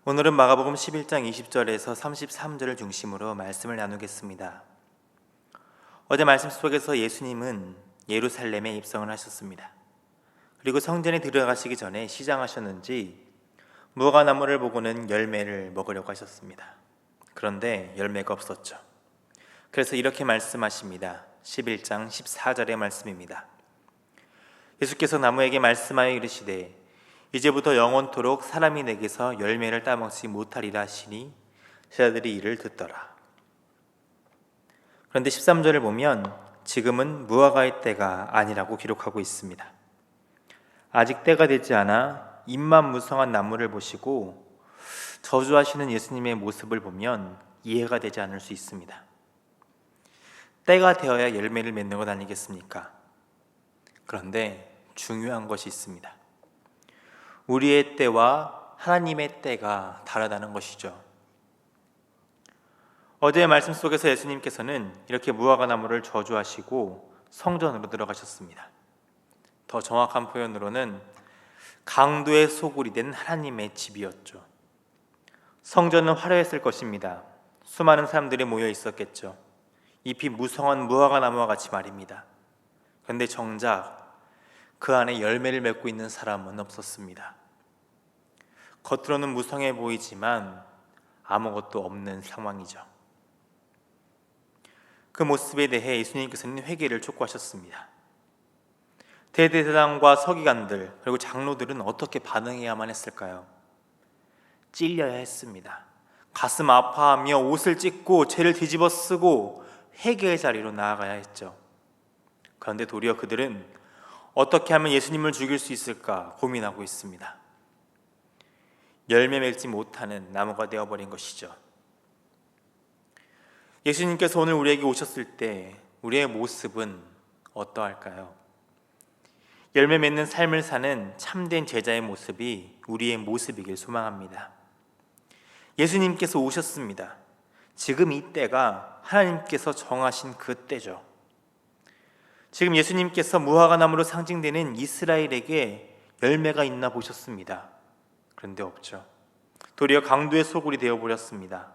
오늘은 마가복음 11장 20절에서 33절을 중심으로 말씀을 나누겠습니다. 어제 말씀 속에서 예수님은 예루살렘에 입성을 하셨습니다. 그리고 성전에 들어가시기 전에 시장하셨는지 무화과나무를 보고는 열매를 먹으려고 하셨습니다. 그런데 열매가 없었죠. 그래서 이렇게 말씀하십니다. 11장 14절의 말씀입니다. 예수께서 나무에게 말씀하여 이르시되 이제부터 영원토록 사람이 내게서 열매를 따먹지 못하리라 하시니 제자들이 이를 듣더라. 그런데 13절을 보면 지금은 무화과의 때가 아니라고 기록하고 있습니다. 아직 때가 되지 않아 잎만 무성한 나무를 보시고 저주하시는 예수님의 모습을 보면 이해가 되지 않을 수 있습니다. 때가 되어야 열매를 맺는 것 아니겠습니까? 그런데 중요한 것이 있습니다. 우리의 때와 하나님의 때가 다르다는 것이죠. 어제의 말씀 속에서 예수님께서는 이렇게 무화과나무를 저주하시고 성전으로 들어가셨습니다. 더 정확한 표현으로는 강도의 소굴이 된 하나님의 집이었죠. 성전은 화려했을 것입니다. 수많은 사람들이 모여 있었겠죠. 잎이 무성한 무화과나무와 같이 말입니다. 그런데 정작 그 안에 열매를 맺고 있는 사람은 없었습니다. 겉으로는 무성해 보이지만 아무것도 없는 상황이죠. 그 모습에 대해 예수님께서는 회개를 촉구하셨습니다. 대제사장과 서기관들 그리고 장로들은 어떻게 반응해야만 했을까요? 찔려야 했습니다. 가슴 아파하며 옷을 찢고 죄를 뒤집어 쓰고 회개의 자리로 나아가야 했죠. 그런데 도리어 그들은 어떻게 하면 예수님을 죽일 수 있을까 고민하고 있습니다. 열매 맺지 못하는 나무가 되어버린 것이죠. 예수님께서 오늘 우리에게 오셨을 때 우리의 모습은 어떠할까요? 열매 맺는 삶을 사는 참된 제자의 모습이 우리의 모습이길 소망합니다. 예수님께서 오셨습니다. 지금 이 때가 하나님께서 정하신 그 때죠. 지금 예수님께서 무화과나무로 상징되는 이스라엘에게 열매가 있나 보셨습니다. 그런데 없죠. 도리어 강도의 소굴이 되어버렸습니다.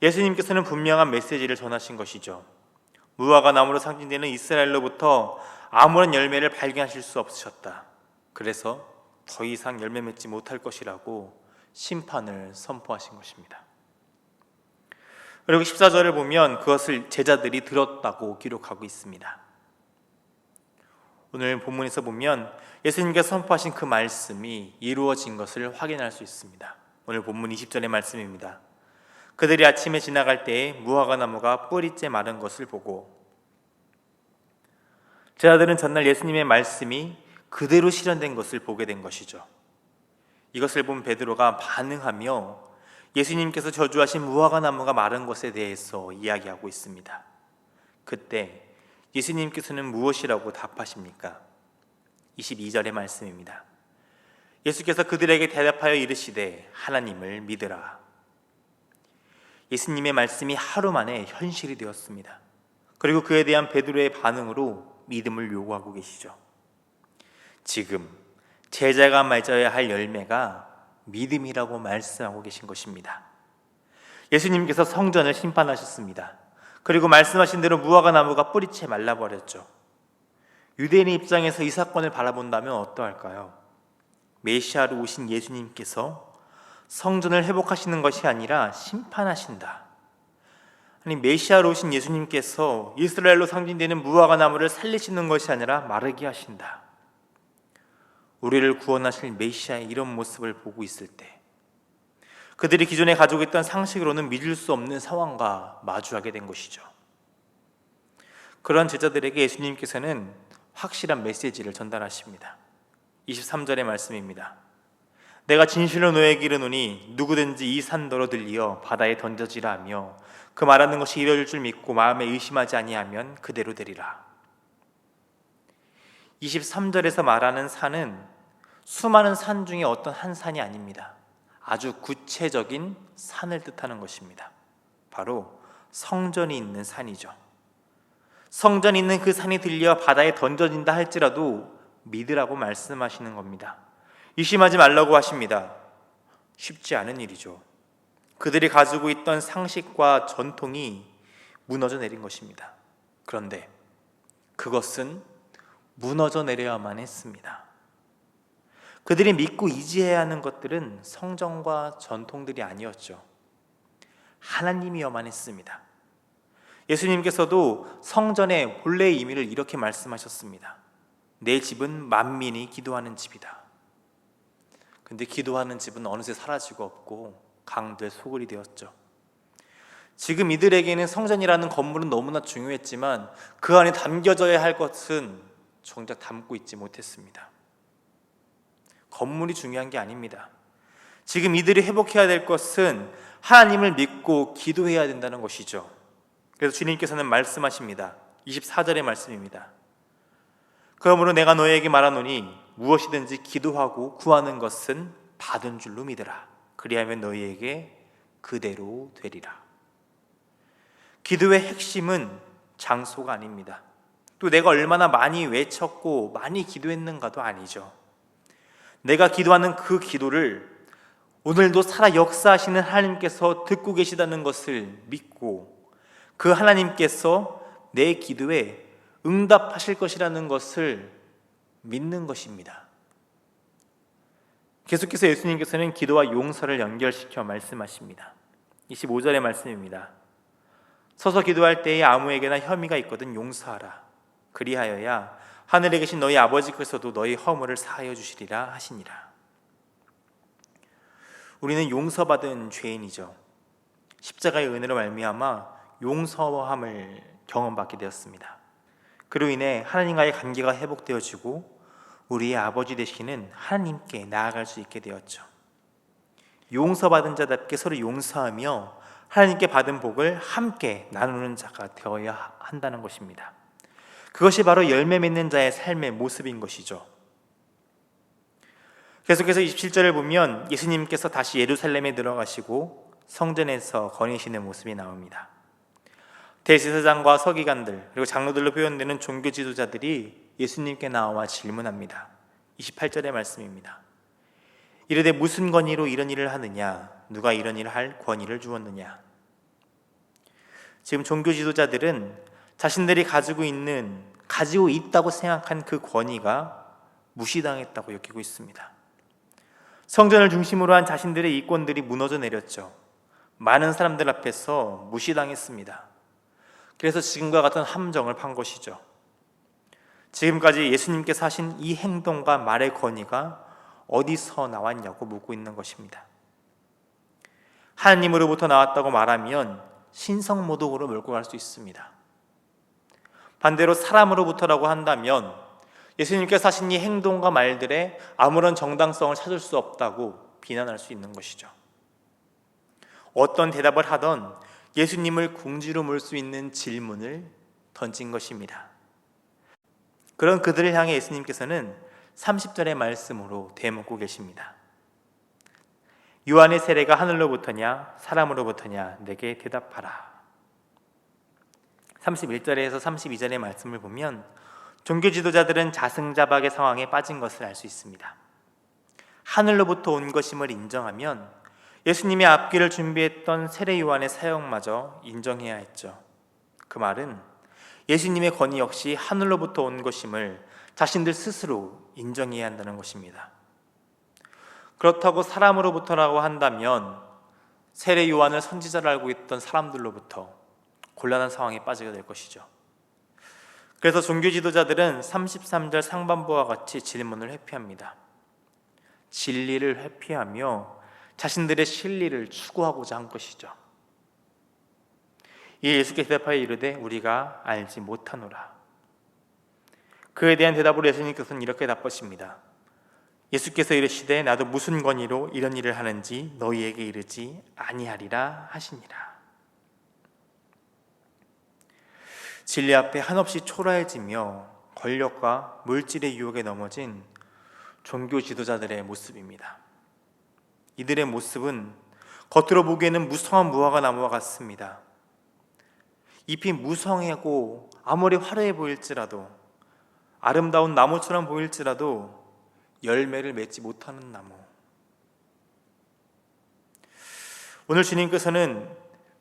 예수님께서는 분명한 메시지를 전하신 것이죠. 무화과나무로 상징되는 이스라엘로부터 아무런 열매를 발견하실 수 없으셨다. 그래서 더 이상 열매 맺지 못할 것이라고 심판을 선포하신 것입니다. 그리고 14절을 보면 그것을 제자들이 들었다고 기록하고 있습니다. 오늘 본문에서 보면 예수님께서 선포하신 그 말씀이 이루어진 것을 확인할 수 있습니다. 오늘 본문 20절의 말씀입니다. 그들이 아침에 지나갈 때에 무화과나무가 뿌리째 마른 것을 보고 제자들은 전날 예수님의 말씀이 그대로 실현된 것을 보게 된 것이죠. 이것을 본 베드로가 반응하며 예수님께서 저주하신 무화과나무가 마른 것에 대해서 이야기하고 있습니다. 그때 예수님께서는 무엇이라고 답하십니까? 22절의 말씀입니다. 예수께서 그들에게 대답하여 이르시되 하나님을 믿으라. 예수님의 말씀이 하루 만에 현실이 되었습니다. 그리고 그에 대한 베드로의 반응으로 믿음을 요구하고 계시죠. 지금 제자가 맺어야 할 열매가 믿음이라고 말씀하고 계신 것입니다. 예수님께서 성전을 심판하셨습니다. 그리고 말씀하신 대로 무화과나무가 뿌리채 말라버렸죠. 유대인의 입장에서 이 사건을 바라본다면 어떠할까요? 메시아로 오신 예수님께서 성전을 회복하시는 것이 아니라 심판하신다. 아니, 메시아로 오신 예수님께서 이스라엘로 상징되는 무화과나무를 살리시는 것이 아니라 마르게 하신다. 우리를 구원하실 메시아의 이런 모습을 보고 있을 때 그들이 기존에 가지고 있던 상식으로는 믿을 수 없는 상황과 마주하게 된 것이죠. 그런 제자들에게 예수님께서는 확실한 메시지를 전달하십니다. 23절의 말씀입니다. 내가 진실로 너에게 이르노니 누구든지 이 산더러 들리어 바다에 던져지라 하며 그 말하는 것이 이루어질 줄 믿고 마음에 의심하지 아니하면 그대로 되리라. 23절에서 말하는 산은 수많은 산 중에 어떤 한 산이 아닙니다. 아주 구체적인 산을 뜻하는 것입니다. 바로 성전이 있는 산이죠. 성전이 있는 그 산이 들려 바다에 던져진다 할지라도 믿으라고 말씀하시는 겁니다. 의심하지 말라고 하십니다. 쉽지 않은 일이죠. 그들이 가지고 있던 상식과 전통이 무너져 내린 것입니다. 그런데 그것은 무너져 내려야만 했습니다. 그들이 믿고 의지해야 하는 것들은 성정과 전통들이 아니었죠. 하나님이어만 했습니다. 예수님께서도 성전의 본래의 의미를 이렇게 말씀하셨습니다. 내 집은 만민이 기도하는 집이다. 근데 기도하는 집은 어느새 사라지고 없고 강도의 소굴이 되었죠. 지금 이들에게는 성전이라는 건물은 너무나 중요했지만 그 안에 담겨져야 할 것은 정작 담고 있지 못했습니다. 건물이 중요한 게 아닙니다. 지금 이들이 회복해야 될 것은 하나님을 믿고 기도해야 된다는 것이죠. 그래서 주님께서는 말씀하십니다. 24절의 말씀입니다. 그러므로 내가 너희에게 말하노니 무엇이든지 기도하고 구하는 것은 받은 줄로 믿으라. 그리하면 너희에게 그대로 되리라. 기도의 핵심은 장소가 아닙니다. 또 내가 얼마나 많이 외쳤고 많이 기도했는가도 아니죠. 내가 기도하는 그 기도를 오늘도 살아 역사하시는 하나님께서 듣고 계시다는 것을 믿고 그 하나님께서 내 기도에 응답하실 것이라는 것을 믿는 것입니다. 계속해서 예수님께서는 기도와 용서를 연결시켜 말씀하십니다. 25절의 말씀입니다. 서서 기도할 때에 아무에게나 혐의가 있거든 용서하라. 그리하여야 하늘에 계신 너희 아버지께서도 너희 허물을 사하여 주시리라 하시니라. 우리는 용서받은 죄인이죠. 십자가의 은혜로 말미암아 용서함을 경험받게 되었습니다. 그로 인해 하나님과의 관계가 회복되어지고 우리의 아버지 되시는 하나님께 나아갈 수 있게 되었죠. 용서받은 자답게 서로 용서하며 하나님께 받은 복을 함께 나누는 자가 되어야 한다는 것입니다. 그것이 바로 열매 맺는 자의 삶의 모습인 것이죠. 계속해서 27절을 보면 예수님께서 다시 예루살렘에 들어가시고 성전에서 거니시는 모습이 나옵니다. 대제사장과 서기관들 그리고 장로들로 표현되는 종교 지도자들이 예수님께 나와 질문합니다. 28절의 말씀입니다. 이르되 무슨 권위로 이런 일을 하느냐? 누가 이런 일을 할 권위를 주었느냐? 지금 종교 지도자들은 자신들이 가지고 있다고 생각한 그 권위가 무시당했다고 여기고 있습니다. 성전을 중심으로 한 자신들의 이권들이 무너져 내렸죠. 많은 사람들 앞에서 무시당했습니다. 그래서 지금과 같은 함정을 판 것이죠. 지금까지 예수님께서 하신 이 행동과 말의 권위가 어디서 나왔냐고 묻고 있는 것입니다. 하나님으로부터 나왔다고 말하면 신성모독으로 몰고 갈 수 있습니다. 반대로 사람으로부터라고 한다면 예수님께서 하신 이 행동과 말들에 아무런 정당성을 찾을 수 없다고 비난할 수 있는 것이죠. 어떤 대답을 하던 예수님을 궁지로 몰 수 있는 질문을 던진 것입니다. 그런 그들을 향해 예수님께서는 30절의 말씀으로 대묻고 계십니다. 요한의 세례가 하늘로부터냐 사람으로부터냐 내게 대답하라. 31절에서 32절의 말씀을 보면 종교 지도자들은 자승자박의 상황에 빠진 것을 알 수 있습니다. 하늘로부터 온 것임을 인정하면 예수님의 앞길을 준비했던 세례 요한의 사역마저 인정해야 했죠. 그 말은 예수님의 권위 역시 하늘로부터 온 것임을 자신들 스스로 인정해야 한다는 것입니다. 그렇다고 사람으로부터라고 한다면 세례 요한을 선지자로 알고 있던 사람들로부터 곤란한 상황에 빠지게 될 것이죠. 그래서 종교 지도자들은 33절 상반부와 같이 질문을 회피합니다. 진리를 회피하며 자신들의 진리를 추구하고자 한 것이죠. 이에 예수께서 대답하여 이르되 우리가 알지 못하노라. 그에 대한 대답으로 예수님께서는 이렇게 답하십니다. 예수께서 이르시되 나도 무슨 권위로 이런 일을 하는지 너희에게 이르지 아니하리라 하시니라. 진리 앞에 한없이 초라해지며 권력과 물질의 유혹에 넘어진 종교 지도자들의 모습입니다. 이들의 모습은 겉으로 보기에는 무성한 무화과 나무와 같습니다. 잎이 무성하고 아무리 화려해 보일지라도 아름다운 나무처럼 보일지라도 열매를 맺지 못하는 나무. 오늘 주님께서는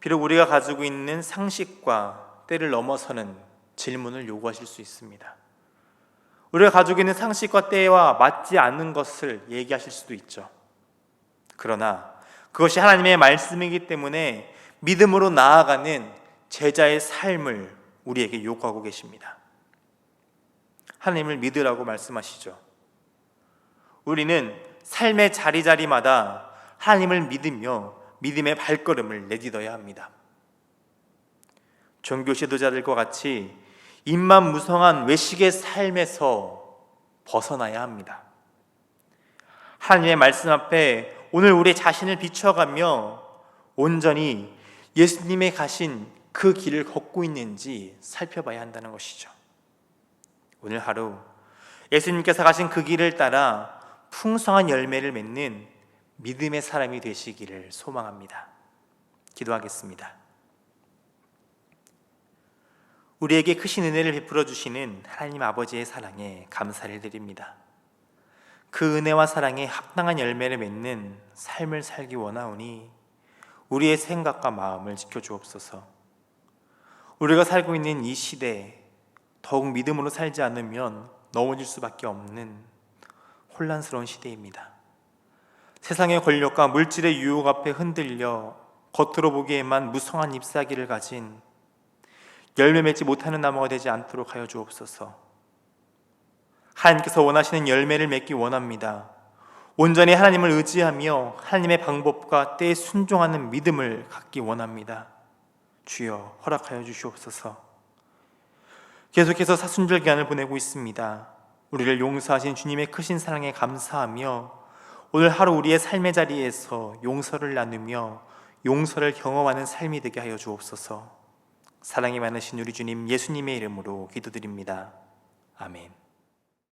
비록 우리가 가지고 있는 상식과 때를 넘어서는 질문을 요구하실 수 있습니다. 우리가 가지고 있는 상식과 때와 맞지 않는 것을 얘기하실 수도 있죠. 그러나 그것이 하나님의 말씀이기 때문에 믿음으로 나아가는 제자의 삶을 우리에게 요구하고 계십니다. 하나님을 믿으라고 말씀하시죠. 우리는 삶의 자리자리마다 하나님을 믿으며 믿음의 발걸음을 내딛어야 합니다. 종교 지도자들과 같이 입만 무성한 외식의 삶에서 벗어나야 합니다. 하나님의 말씀 앞에 오늘 우리 자신을 비춰가며 온전히 예수님의 가신 그 길을 걷고 있는지 살펴봐야 한다는 것이죠. 오늘 하루 예수님께서 가신 그 길을 따라 풍성한 열매를 맺는 믿음의 사람이 되시기를 소망합니다. 기도하겠습니다. 우리에게 크신 은혜를 베풀어 주시는 하나님 아버지의 사랑에 감사를 드립니다. 그 은혜와 사랑에 합당한 열매를 맺는 삶을 살기 원하오니 우리의 생각과 마음을 지켜주옵소서. 우리가 살고 있는 이 시대에 더욱 믿음으로 살지 않으면 넘어질 수밖에 없는 혼란스러운 시대입니다. 세상의 권력과 물질의 유혹 앞에 흔들려 겉으로 보기에만 무성한 잎사귀를 가진 열매 맺지 못하는 나무가 되지 않도록 하여 주옵소서. 하나님께서 원하시는 열매를 맺기 원합니다. 온전히 하나님을 의지하며 하나님의 방법과 때에 순종하는 믿음을 갖기 원합니다. 주여 허락하여 주시옵소서. 계속해서 사순절 기간을 보내고 있습니다. 우리를 용서하신 주님의 크신 사랑에 감사하며 오늘 하루 우리의 삶의 자리에서 용서를 나누며 용서를 경험하는 삶이 되게 하여 주옵소서. 사랑이 많으신 우리 주님 예수님의 이름으로 기도드립니다. 아멘.